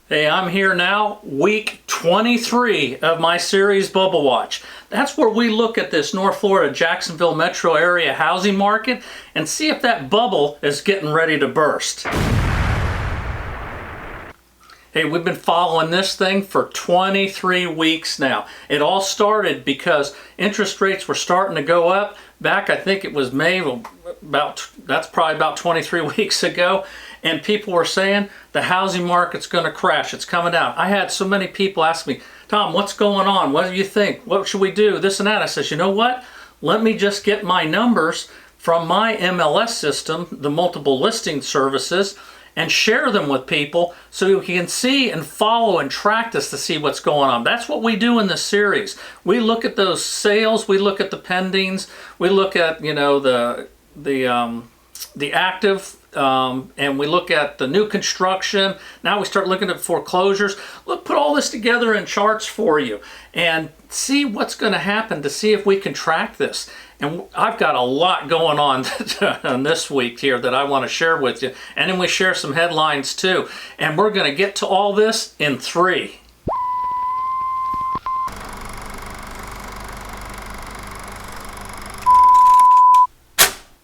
Hey, I'm here now, week 23 of my series Bubble Watch. That's where we look at this North Florida, Jacksonville metro area housing market and see if that bubble is getting ready to burst. Hey, we've been following this thing for 23 weeks now. It all started because interest rates were starting to go up back, I think it was May, that's probably about 23 weeks ago. And people were saying the housing market's going to crash. It's coming down. I had so many people ask me, Tom, what's going on? What do you think? What should we do? This and that. I says, you know what? Let me just get my numbers from my MLS system, the multiple listing services, and share them with people so you can see and follow and track this to see what's going on. That's what we do in this series. We look at those sales, we look at the pendings, we look at, you know, the active, and we look at the new construction. Now we start looking at foreclosures. Look, put all this together in charts for you and see what's going to happen to see if we can track this. And I've got a lot going on this week here that I want to share with you. And then we share some headlines too. And we're going to get to all this in 3.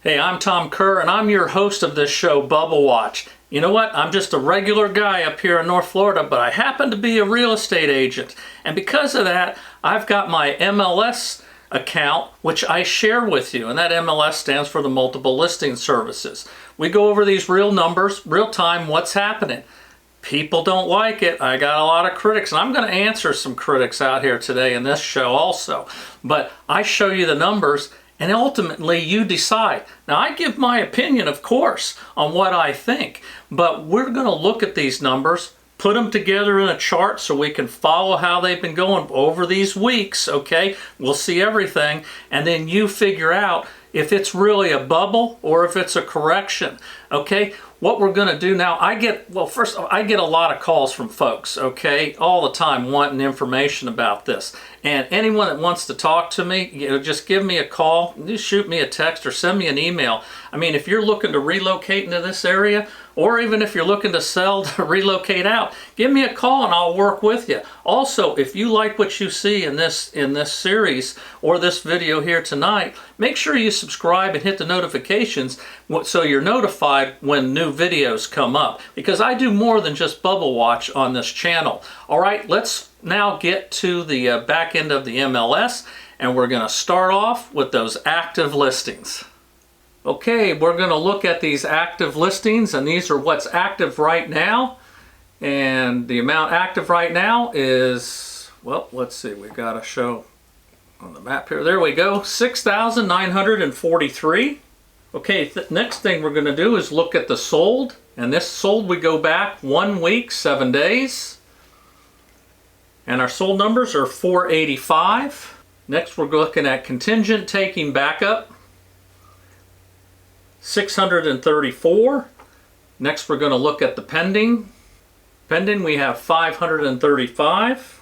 Hey, I'm Tom Kerr, and I'm your host of this show, Bubble Watch. You know what? I'm just a regular guy up here in North Florida, but I happen to be a real estate agent. And because of that, I've got my MLS account, which I share with you. And that MLS stands for the Multiple Listing Services. We go over these real numbers, real time, what's happening. People don't like it. I got a lot of critics, and I'm going to answer some critics out here today in this show also. But I show you the numbers, and ultimately you decide. Now I give my opinion, of course, on what I think, but we're going to look at these numbers, put them together in a chart so we can follow how they've been going over these weeks, okay? We'll see everything, and then you figure out if it's really a bubble or if it's a correction, okay? What we're going to do now, I get a lot of calls from folks, okay, all the time wanting information about this. And anyone that wants to talk to me, you know, just give me a call, just shoot me a text or send me an email. I mean, if you're looking to relocate into this area, or even if you're looking to sell, to relocate out, give me a call and I'll work with you. Also, if you like what you see in this series or this video here tonight, make sure you subscribe and hit the notifications so you're notified when new videos come up, because I do more than just Bubble Watch on this channel. All right, let's now get to the back end of the MLS, and we're going to start off with those active listings. Okay, we're going to look at these active listings, and these are what's active right now. And the amount active right now is, well, let's see, we've got to show on the map here. There we go, 6,943. Okay, next thing we're going to do is look at the sold. And this sold, we go back 1 week, 7 days. And our sold numbers are 485. Next, we're looking at contingent taking backup, 634. Next, we're going to look at the pending. Pending, we have 535.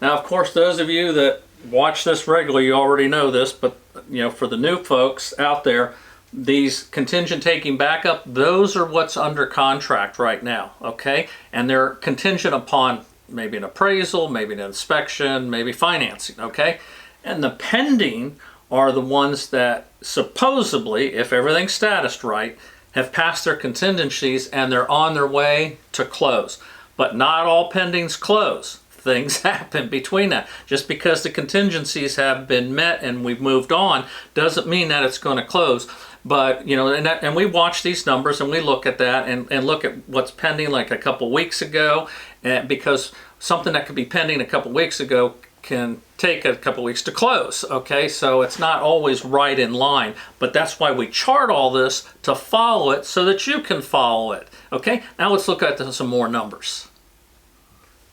Now, of course, those of you that watch this regularly, you already know this, but you know, for the new folks out there, these contingent taking backup, those are what's under contract right now, okay? And they're contingent upon maybe an appraisal, maybe an inspection, maybe financing, okay? And the pending are the ones that supposedly, if everything's statused right, have passed their contingencies and they're on their way to close. But not all pendings close. Things happen between that. Just because the contingencies have been met and we've moved on doesn't mean that it's going to close. But, you know, and we watch these numbers and we look at that and look at what's pending like a couple weeks ago, and because something that could be pending a couple weeks ago can take a couple weeks to close, okay? So it's not always right in line, but that's why we chart all this to follow it so that you can follow it, okay? Now let's look at some more numbers.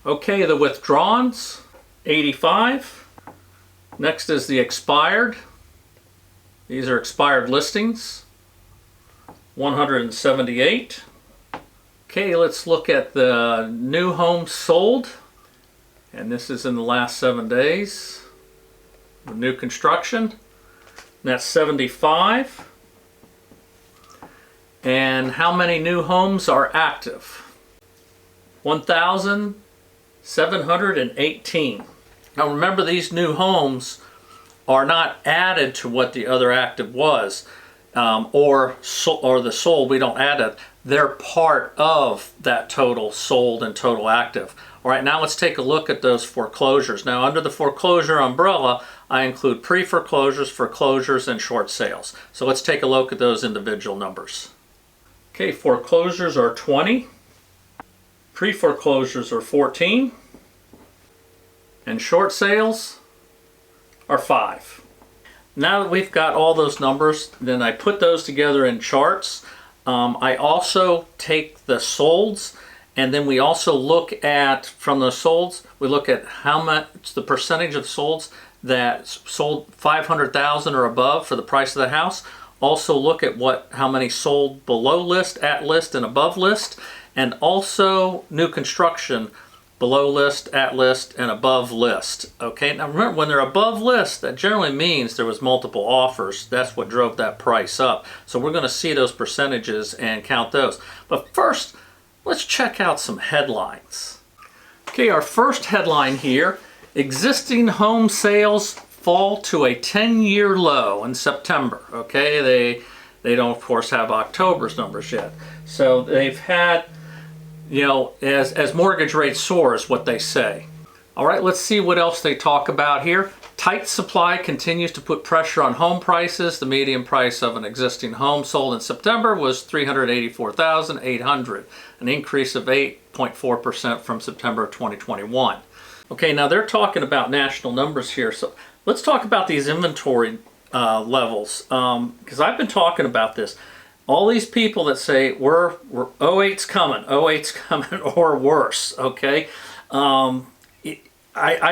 Okay, the withdrawns, 85. Next is the expired. These are expired listings, 178. Okay, let's look at the new homes sold. And this is in the last 7 days. The new construction, and that's 75. And how many new homes are active? 1,718. Now remember, these new homes are not added to what the other active was, or the sold. We don't add it. They're part of that total sold and total active. All right, now let's take a look at those foreclosures. Now, under the foreclosure umbrella, I include pre-foreclosures, foreclosures, and short sales. So let's take a look at those individual numbers. Okay, foreclosures are 20, pre-foreclosures are 14, and short sales are 5. Now that we've got all those numbers, then I put those together in charts. I also take the solds, and then we also look at, from the solds, we look at how much the percentage of solds that sold 500,000 or above for the price of the house. Also look at how many sold below list, at list, and above list, and also new construction below list, at list, and above list. Okay, now remember, when they're above list, that generally means there was multiple offers. That's what drove that price up. So we're going to see those percentages and count those. But first, let's check out some headlines. Okay, our first headline here, existing home sales fall to a 10-year low in September. Okay, they don't, of course, have October's numbers yet. So they've had, as mortgage rates soar is what they say. All right, let's see what else they talk about here. Tight supply continues to put pressure on home prices. The median price of an existing home sold in September was $384,800, an increase of 8.4% from September of 2021. Okay, now they're talking about national numbers here. So let's talk about these inventory levels, because I've been talking about this. All these people that say we're 08's coming, 08's coming, or worse, okay? I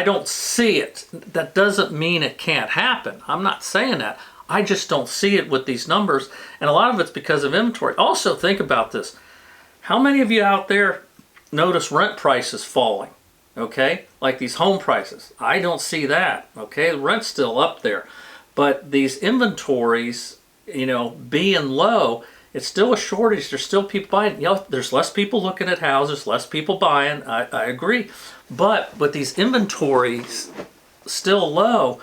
don't see it. That doesn't mean it can't happen. I'm not saying that. I just don't see it with these numbers, and a lot of it's because of inventory. Also, think about this. How many of you out there notice rent prices falling, okay? Like these home prices. I don't see that, okay? The rent's still up there. But these inventories, being low, it's still a shortage. There's still people buying. There's less people looking at houses, less people buying. I agree. But with these inventories still low,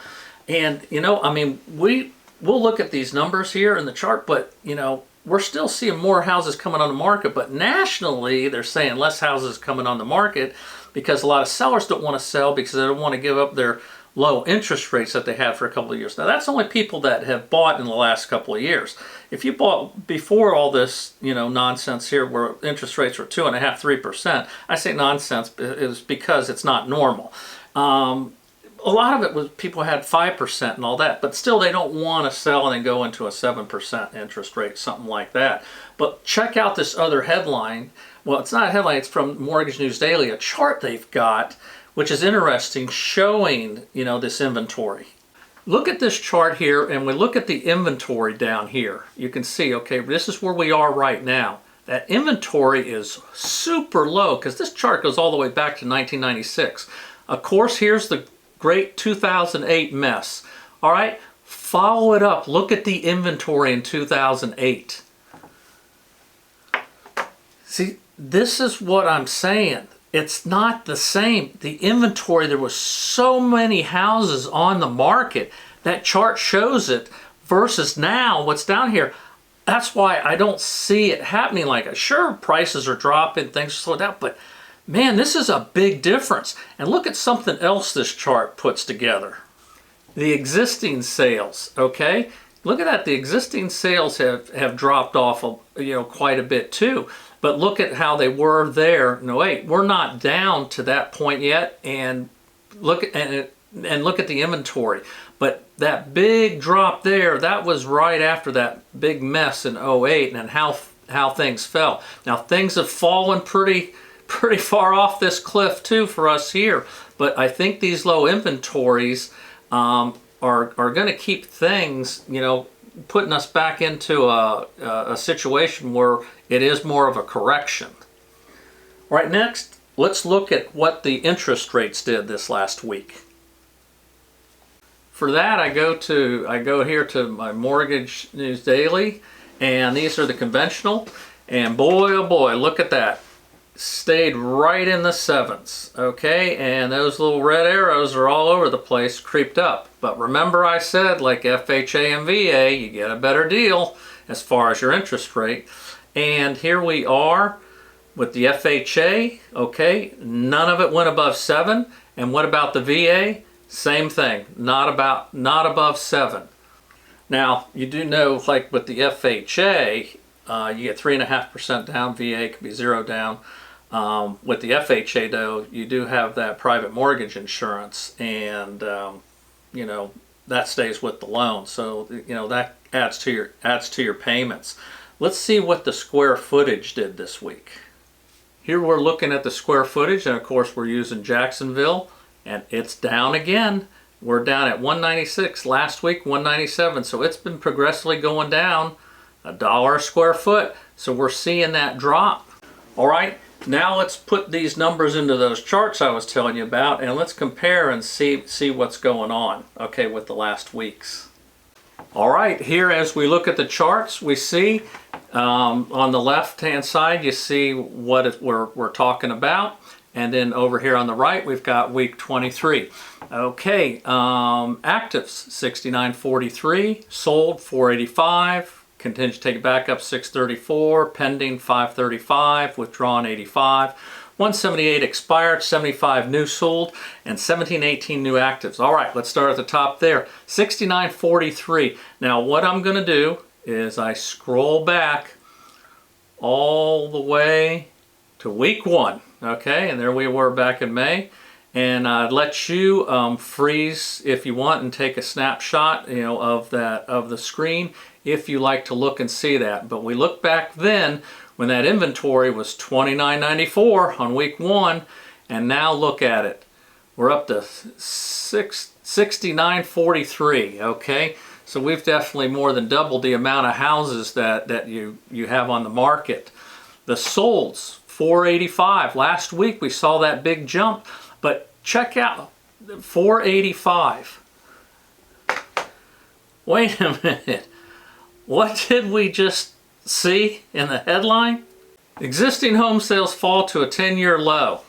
and we'll look at these numbers here in the chart, but we're still seeing more houses coming on the market. But nationally, they're saying less houses coming on the market because a lot of sellers don't want to sell because they don't want to give up their low interest rates that they had for a couple of years. Now that's only people that have bought in the last couple of years. If you bought before all this, nonsense here where interest rates were 2.5%, 3%, I say nonsense is because it's not normal. A lot of it was people had 5% and all that, but still they don't want to sell and then go into a 7% interest rate, something like that. But check out this other headline. Well, it's not a headline, it's from Mortgage News Daily, a chart they've got, which is interesting, showing, this inventory. Look at this chart here, and we look at the inventory down here. You can see, okay, this is where we are right now. That inventory is super low because this chart goes all the way back to 1996. Of course, here's the great 2008 mess. All right, follow it up. Look at the inventory in 2008. See, this is what I'm saying. It's not the same. The inventory, there was so many houses on the market. That chart shows it versus now what's down here. That's why I don't see it happening like that. Sure, prices are dropping, things are slowing down, but man, this is a big difference. And look at something else this chart puts together. The existing sales, okay? Look at that. The existing sales have dropped off, quite a bit too. But look at how they were there. No, wait, we're not down to that point yet. And look at the inventory. But that big drop there, that was right after that big mess in 08 and how things fell. Now things have fallen pretty far off this cliff too for us here. But I think these low inventories are going to keep things, putting us back into a situation where it is more of a correction. All right, next, let's look at what the interest rates did this last week. For that, I go here to my Mortgage News Daily, and these are the conventional. And boy, oh boy, look at that. stayed right in the 7s, okay? And those little red arrows are all over the place, creeped up. But remember I said, like FHA and VA, you get a better deal as far as your interest rate. And here we are with the FHA, okay? None of it went above 7. And what about the VA? Same thing, not above 7. Now, you do know, like with the FHA, you get 3.5% down, VA could be 0 down. With the FHA though, you do have that private mortgage insurance, and you know, that stays with the loan. So, you know, that adds to your payments. Let's see what the square footage did this week. Here we're looking at the square footage, and of course we're using Jacksonville, and it's down again. We're down at 196, last week 197, so it's been progressively going down $1 a square foot. So we're seeing that drop. All right, now let's put these numbers into those charts I was telling you about, and let's compare and see what's going on, okay, with the last weeks. All right, here as we look at the charts, we see on the left-hand side, you see what we're talking about. And then over here on the right, we've got week 23. Okay, actives 6943, sold 485, contingent take it back up 634, pending 535, withdrawn 85, 178 expired, 75 new sold, and 1718 new actives. All right, let's start at the top there. 6943. Now what I'm going to do is I scroll back all the way to week 1. Okay, and there we were back in May, and I'd let you freeze if you want and take a snapshot, you know, of the screen if you like to look and see that. But we look back then when that inventory was $29.94 on week 1, and now look at it. We're up to $69.43. Okay, so we've definitely more than doubled the amount of houses that you have on the market. The solds, 485. Last week we saw that big jump, but check out 485. Wait a minute. What did we just see in the headline? Existing home sales fall to a 10-year low.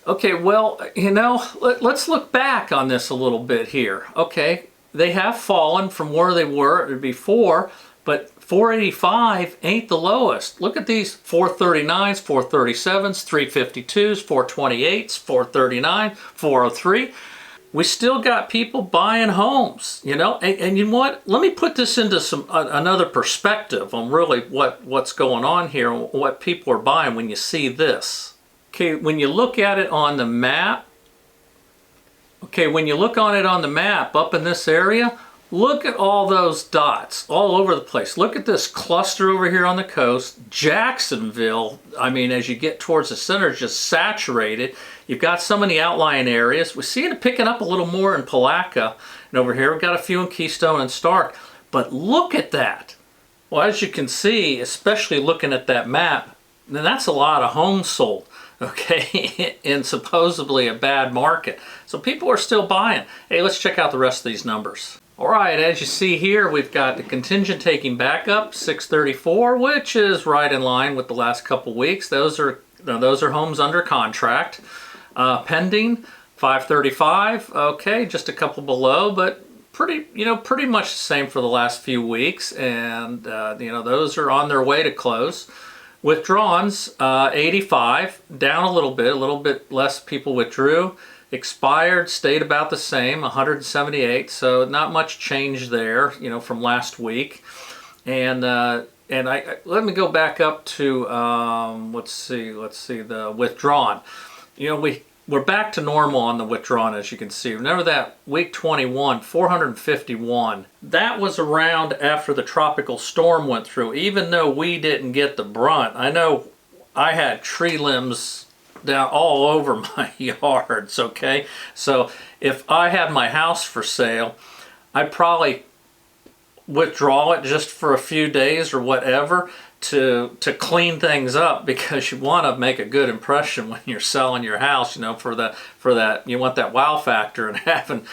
Okay, well, you know, let's look back on this a little bit here. Okay, they have fallen from where they were before, but 485 ain't the lowest. Look at these 439s, 437s, 352s, 428s, 439, 403. We still got people buying homes, you know, and you know what? Let me put this into another perspective on really what's going on here and what people are buying when you see this. Okay, when you look at it on the map, up in this area, look at all those dots all over the place. Look at this cluster over here on the coast. Jacksonville, I mean, as you get towards the center, is just saturated. You've got some in the outlying areas. We're seeing it picking up a little more in Palatka. And over here, we've got a few in Keystone and Stark. But look at that. Well, as you can see, especially looking at that map, then that's a lot of homes sold, okay, in supposedly a bad market. So people are still buying. Hey, let's check out the rest of these numbers. All right, as you see here, we've got the contingent taking back up 634, which is right in line with the last couple weeks. Those are homes under contract. Pending 535, okay, just a couple below, but pretty much the same for the last few weeks, and those are on their way to close. Withdrawns 85, down a little bit less people withdrew. Expired stayed about the same, 178, so not much change there, you know, from last week. And let me go back up to let's see the withdrawn. You know, we're back to normal on the withdrawn, as you can see. Remember that week 21, 451. That was around after the tropical storm went through. Even though we didn't get the brunt, I know I had tree limbs down all over my yards, okay? So if I had my house for sale, I'd probably withdraw it just for a few days or whatever to clean things up, because you want to make a good impression when you're selling your house, you know, for that you want that wow factor, and having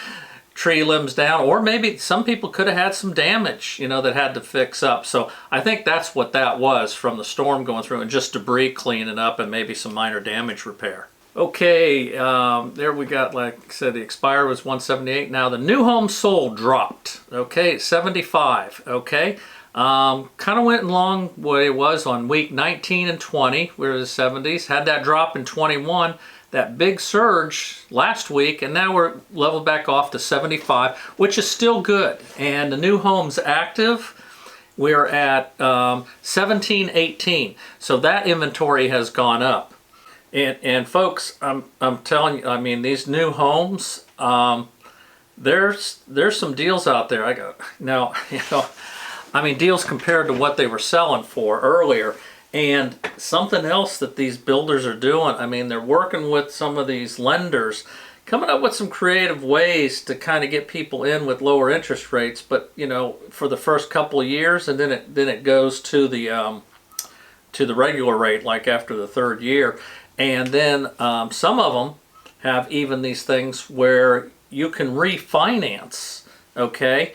tree limbs down, or maybe some people could have had some damage, you know, that had to fix up. So I think that's what that was from the storm going through, and just debris cleaning up and maybe some minor damage repair. Okay, there we got, like I said, the expired was 178. Now the new home sold dropped, okay, 75, okay. Kind of went along what it was on week 19 and 20. We were in the 70s. Had that drop in 21. That big surge last week, and now we're leveled back off to 75, which is still good. And the new homes active, we're at 1718. So that inventory has gone up. And folks, I'm telling you, I mean, these new homes, there's some deals out there. I go now, you know. I mean, deals compared to what they were selling for earlier. And something else that these builders are doing, I mean, they're working with some of these lenders, coming up with some creative ways to kind of get people in with lower interest rates, but, you know, for the first couple of years, and then it goes to the regular rate, like after the third year. And then some of them have even these things where you can refinance, okay?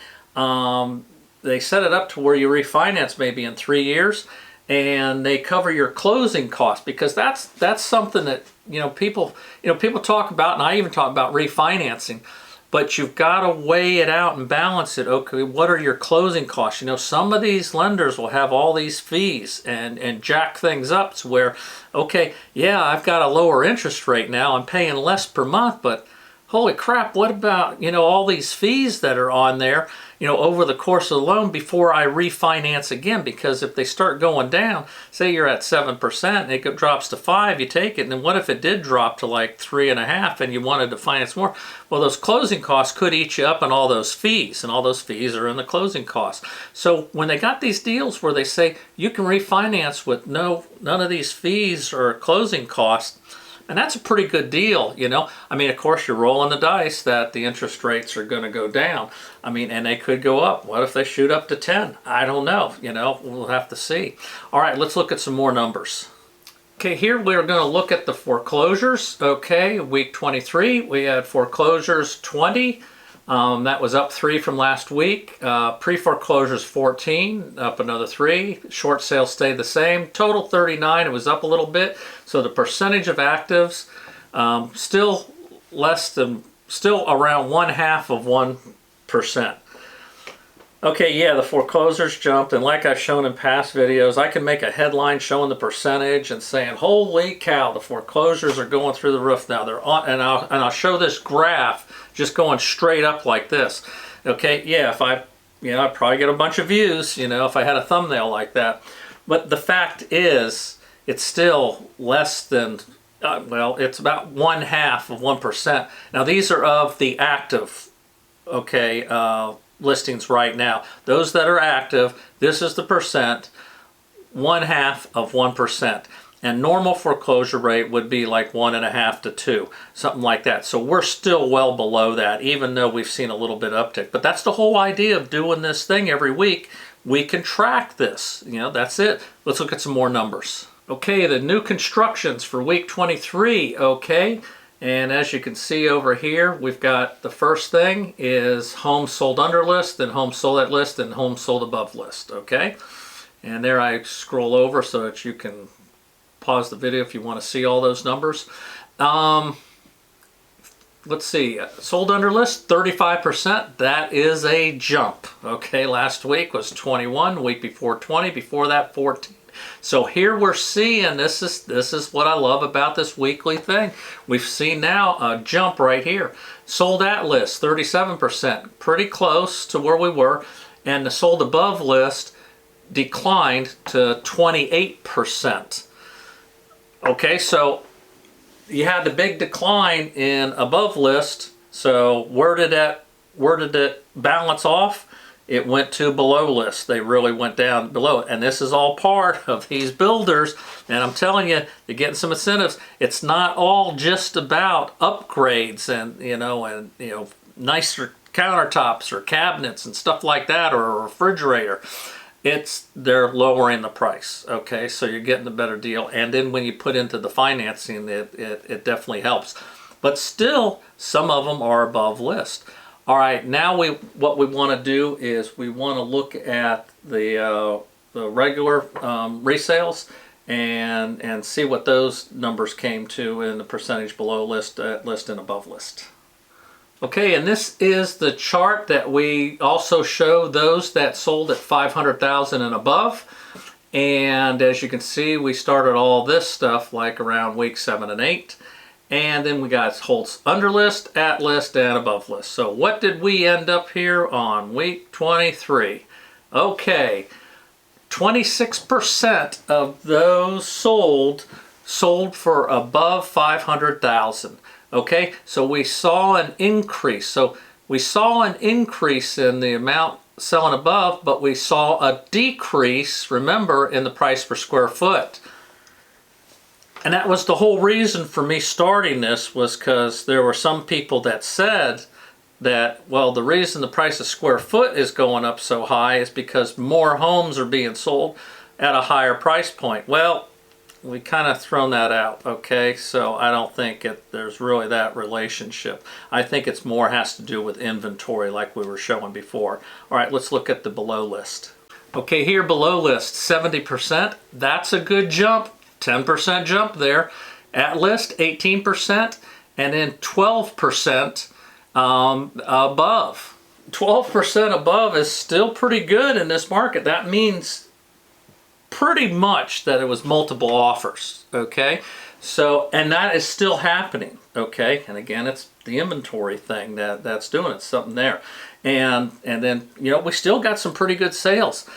They set it up to where you refinance maybe in 3 years, and they cover your closing costs, because that's something that people talk about, and I even talk about refinancing, but you've got to weigh it out and balance it. Okay, what are your closing costs? You know, some of these lenders will have all these fees and jack things up to where, okay, yeah, I've got a lower interest rate now, I'm paying less per month, but holy crap, what about, you know, all these fees that are on there, you know, over the course of the loan before I refinance again? Because if they start going down, say you're at 7% and it drops to 5, you take it, and then what if it did drop to like 3.5 and you wanted to finance more? Well, those closing costs could eat you up in all those fees, and all those fees are in the closing costs. So when they got these deals where they say you can refinance with none of these fees or closing costs, and that's a pretty good deal, you know. I mean, of course, you're rolling the dice that the interest rates are going to go down. I mean, and they could go up. What if they shoot up to 10? I don't know, you know. We'll have to see. All right, let's look at some more numbers. Okay, here we're going to look at the foreclosures. Okay, week 23, we had foreclosures 20. That was up 3 from last week. Pre-foreclosures 14, up another 3. Short sales stayed the same. Total 39, it was up a little bit. So the percentage of actives, still around 1/2 of 1%. Okay, yeah, the foreclosures jumped, and like I've shown in past videos, I can make a headline showing the percentage and saying, holy cow, the foreclosures are going through the roof now. They're on, and I'll show this graph just going straight up like this. Okay, yeah, if I'd probably get a bunch of views, you know, if I had a thumbnail like that. But the fact is, it's still less than, it's about 1/2 of 1%. Now, these are of the active, okay, listings right now. Those that are active, this is the percent, 1/2 of 1%. And normal foreclosure rate would be like 1.5 to 2, something like that. So we're still well below that, even though we've seen a little bit uptick. But that's the whole idea of doing this thing every week. We can track this. You know, that's it. Let's look at some more numbers. Okay, the new constructions for week 23, okay. And as you can see over here, we've got the first thing is homes sold under list, then homes sold at list, and homes sold above list, okay? And there I scroll over so that you can pause the video if you want to see all those numbers. Let's see, sold under list, 35%. That is a jump, okay? Last week was 21, week before 20, before that 14. So here we're seeing, this is what I love about this weekly thing. We've seen now a jump right here. Sold at list, 37%, pretty close to where we were. And the sold above list declined to 28%. Okay, so you had the big decline in above list. So where did it balance off? It went to below list. They really went down below. And this is all part of these builders. And I'm telling you, they're getting some incentives. It's not all just about upgrades and nicer countertops or cabinets and stuff like that, or a refrigerator. They're lowering the price. Okay, so you're getting a better deal. And then when you put into the financing, it definitely helps. But still, some of them are above list. All right, now what we want to do is we want to look at the regular resales and see what those numbers came to in the percentage below list, list and above list. Okay, and this is the chart that we also show those that sold at 500,000 and above. And as you can see, we started all this stuff like around week 7 and 8. And then we got holds under list, at list, and above list. So what did we end up here on week 23? Okay, 26% of those sold for above 500,000. Okay, so we saw an increase. So we saw an increase in the amount selling above, but we saw a decrease, remember, in the price per square foot. And that was the whole reason for me starting this, was because there were some people that said that, well, the reason the price of square foot is going up so high is because more homes are being sold at a higher price point. Well, we kind of thrown that out, okay? So I don't think there's really that relationship. I think it's more has to do with inventory like we were showing before. All right, let's look at the below list. Okay, here below list, 70%. That's a good jump. 10% jump there. At list, 18%, and then 12% above. 12% above is still pretty good in this market. That means pretty much that it was multiple offers, okay? So, and that is still happening, okay? And again, it's the inventory thing that's doing it, something there. And then, you know, we still got some pretty good sales.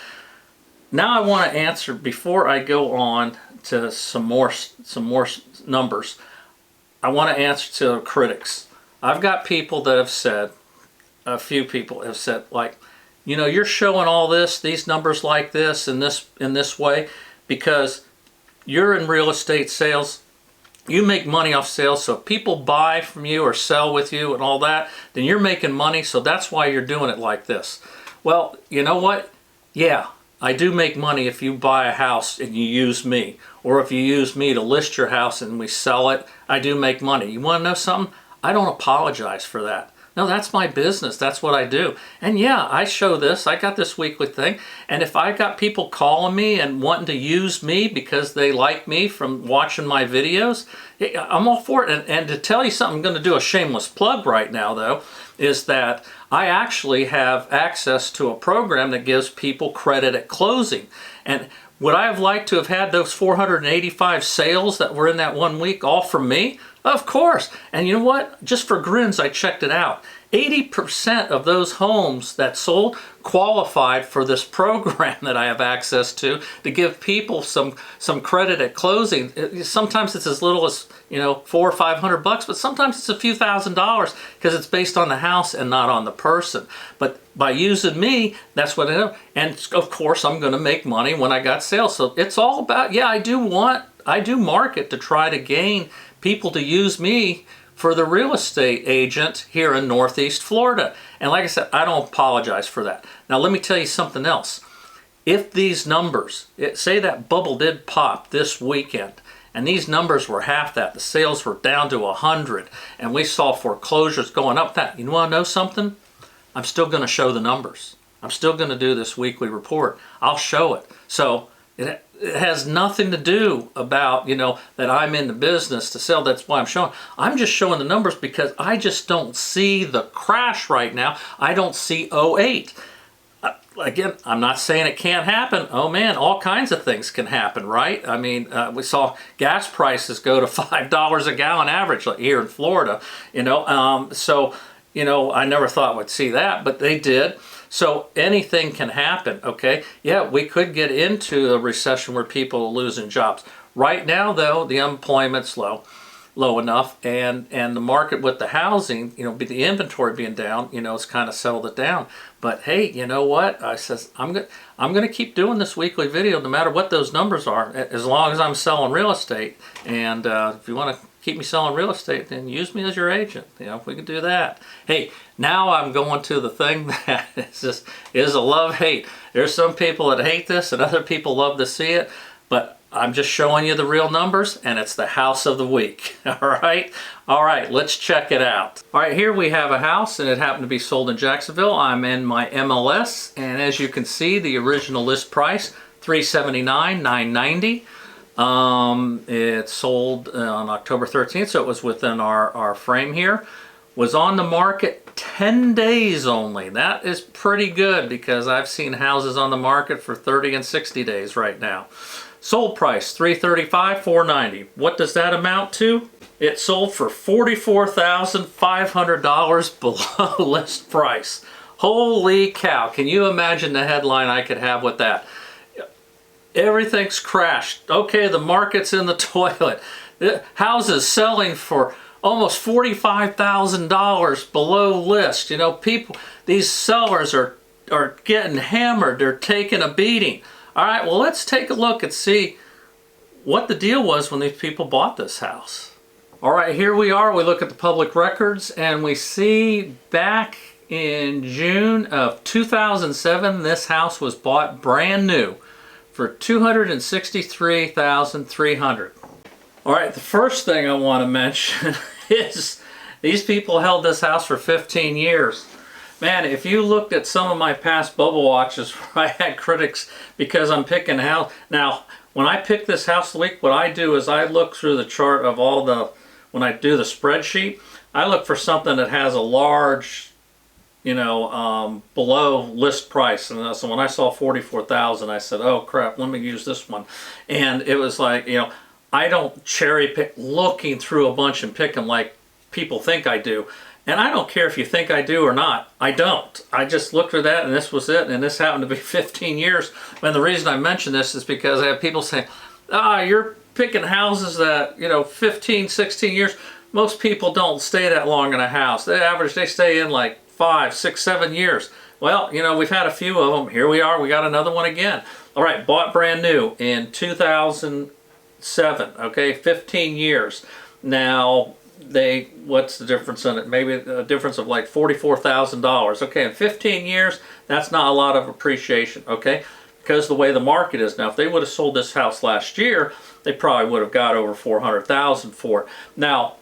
Now I want to answer, before I go on to some more numbers, I want to answer to critics. I've got people that have said, a few people have said, like, you know, you're showing all these numbers like this in this way because you're in real estate sales. You make money off sales, so if people buy from you or sell with you and all that, then you're making money, so that's why you're doing it like this. Well, you know what? Yeah, I do make money if you buy a house and you use me, or if you use me to list your house and we sell it, I do make money. You want to know something? I don't apologize for that. No, that's my business. That's what I do. And yeah, I show this. I got this weekly thing. And if I got people calling me and wanting to use me because they like me from watching my videos, I'm all for it. And to tell you something, I'm going to do a shameless plug right now, though, is that I actually have access to a program that gives people credit at closing. And would I have liked to have had those 485 sales that were in that 1 week all from me? Of course. And you know what? Just for grins, I checked it out. 80% of those homes that sold qualified for this program that I have access to give people some credit at closing. Sometimes it's as little as, you know, $400 or $500, but sometimes it's a few $1,000s because it's based on the house and not on the person. But by using me, that's what I know. And of course, I'm going to make money when I got sales. So it's all about, yeah, I do market to try to gain people to use me for the real estate agent here in Northeast Florida. And like I said, I don't apologize for that. Now let me tell you something else. If these numbers, say that bubble did pop this weekend, and these numbers were half that, the sales were down to 100, and we saw foreclosures going up that, you want to know something? I'm still going to show the numbers. I'm still going to do this weekly report. I'll show it. So it has nothing to do about, you know, that I'm in the business to sell. That's why I'm showing. I'm just showing the numbers because I just don't see the crash right now. I don't see '08. Again, I'm not saying it can't happen. Oh man, all kinds of things can happen, right? I mean, we saw gas prices go to $5 a gallon average here in Florida, you know. So, you know, I never thought we'd see that, but they did. So anything can happen, okay? Yeah, we could get into a recession where people are losing jobs. Right now, though, the unemployment's low enough, and the market with the housing, you know, the inventory being down, you know, it's kind of settled it down. But hey, you know what? I says I'm going to keep doing this weekly video no matter what those numbers are, as long as I'm selling real estate. And if you want to keep me selling real estate, then use me as your agent. You know, if we can do that. Hey, now I'm going to the thing that is a love-hate. There's some people that hate this and other people love to see it, but I'm just showing you the real numbers, and it's the house of the week. All right, let's check it out. All right, here we have a house, and it happened to be sold in Jacksonville. I'm in my MLS, and as you can see, the original list price, $379,990. It sold on October 13th, so it was within our frame here. Was on the market 10 days only. That is pretty good because I've seen houses on the market for 30 and 60 days right now. Sold price $335,490. What does that amount to? It sold for $44,500 below list price. Holy cow, can you imagine the headline I could have with that? Everything's crashed. Okay, the market's in the toilet. The houses selling for almost $45,000 below list. You know, people, these sellers are getting hammered. They're taking a beating. All right, well, let's take a look and see what the deal was when these people bought this house. All right, here we are. We look at the public records and we see back in June of 2007, this house was bought brand new for $263,300. All right, the first thing I want to mention is these people held this house for 15 years. Man, if you looked at some of my past Bubble Watches where I had critics because I'm picking a house. Now, when I pick this house of the week, what I do is I look through the chart of all the, when I do the spreadsheet, I look for something that has a large, you know, below list price. And so when I saw 44,000, I said, oh crap, let me use this one. And it was like, you know, I don't cherry pick looking through a bunch and pick them like people think I do. And I don't care if you think I do or not. I don't. I just looked for that and this was it. And this happened to be 15 years. And the reason I mention this is because I have people saying, you're picking houses that, you know, 15, 16 years. Most people don't stay that long in a house. They stay in like 5, 6, 7 years. Well, you know, we've had a few of them. Here we are. We got another one again. All right, bought brand new in 2007. Okay, 15 years. Now, what's the difference in it? Maybe a difference of like $44,000. Okay, in 15 years, that's not a lot of appreciation, okay? Because the way the market is now, if they would have sold this house last year, they probably would have got over $400,000 for it. Now,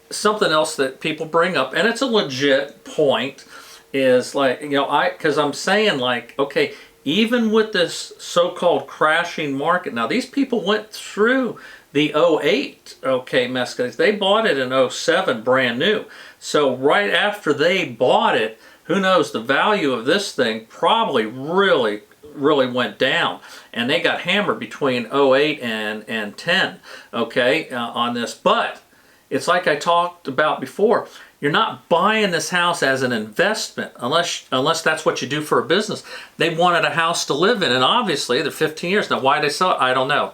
something else that people bring up, and it's a legit point, is like, you know, because I'm saying like, okay, even with this so-called crashing market, now these people went through the 08, okay, mess. They bought it in 07 brand new. So right after they bought it, who knows, the value of this thing probably really went down. And they got hammered between 08 and 10, okay, on this. But it's like I talked about before. You're not buying this house as an investment unless that's what you do for a business. They wanted a house to live in, and obviously they're 15 years. Now, why they sell it, I don't know.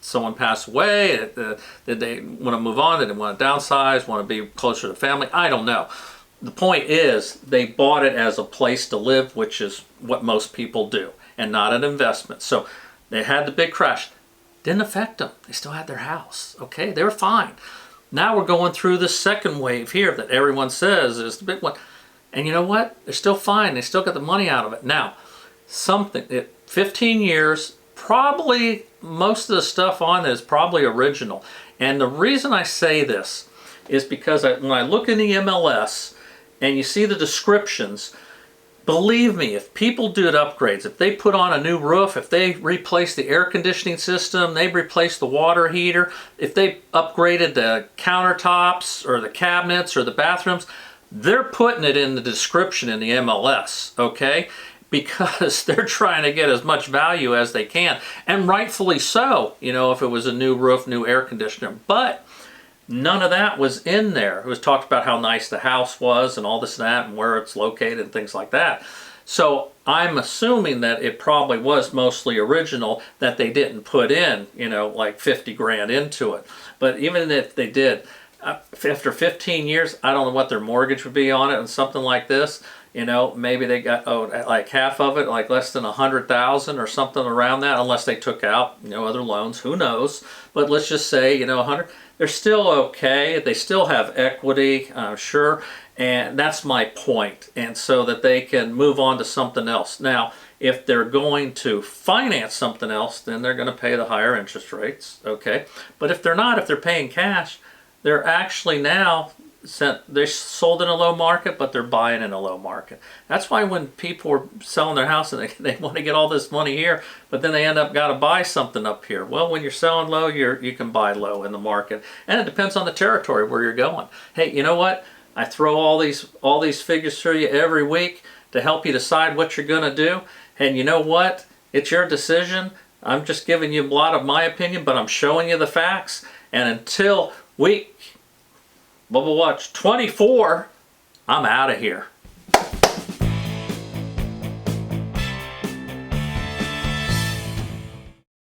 Someone passed away, did they want to move on, did they want to downsize, want to be closer to family, I don't know. The point is they bought it as a place to live, which is what most people do, and not an investment. So they had the big crash. Didn't affect them. They still had their house, okay? They were fine. Now we're going through the second wave here that everyone says is the big one. And you know what? They're still fine. They still got the money out of it. Now, 15 years, probably most of the stuff on it is probably original. And the reason I say this is because when I look in the MLS and you see the descriptions, believe me, if people do upgrades, if they put on a new roof, if they replace the air conditioning system, they replace the water heater, if they upgraded the countertops or the cabinets or the bathrooms, they're putting it in the description in the MLS, okay? Because they're trying to get as much value as they can, and rightfully so, you know, if it was a new roof, new air conditioner. But none of that was in there. It was talked about how nice the house was and all this and that and where it's located and things like that. So I'm assuming that it probably was mostly original, that they didn't put in, you know, like 50 grand into it. But even if they did, after 15 years, I don't know what their mortgage would be on it and something like this. You know, maybe they got like half of it, like less than 100,000 or something around that, unless they took out, you know, other loans. Who knows? But let's just say, you know, 100. They're still okay. They still have equity, sure, and that's my point. And so that they can move on to something else. Now, If they're going to finance something else, then they're going to pay the higher interest rates, okay? But if they're not, if they're paying cash, they're actually now they're sold in a low market, but they're buying in a low market. That's why when people are selling their house and they want to get all this money here, but then they end up got to buy something up here. Well, when you're selling low, you can buy low in the market, and it depends on the territory where you're going. Hey, you know what? I throw all these figures through you every week to help you decide what you're going to do, and you know what? It's your decision. I'm just giving you a lot of my opinion, but I'm showing you the facts. And until week Bubble Watch 24, I'm out of here.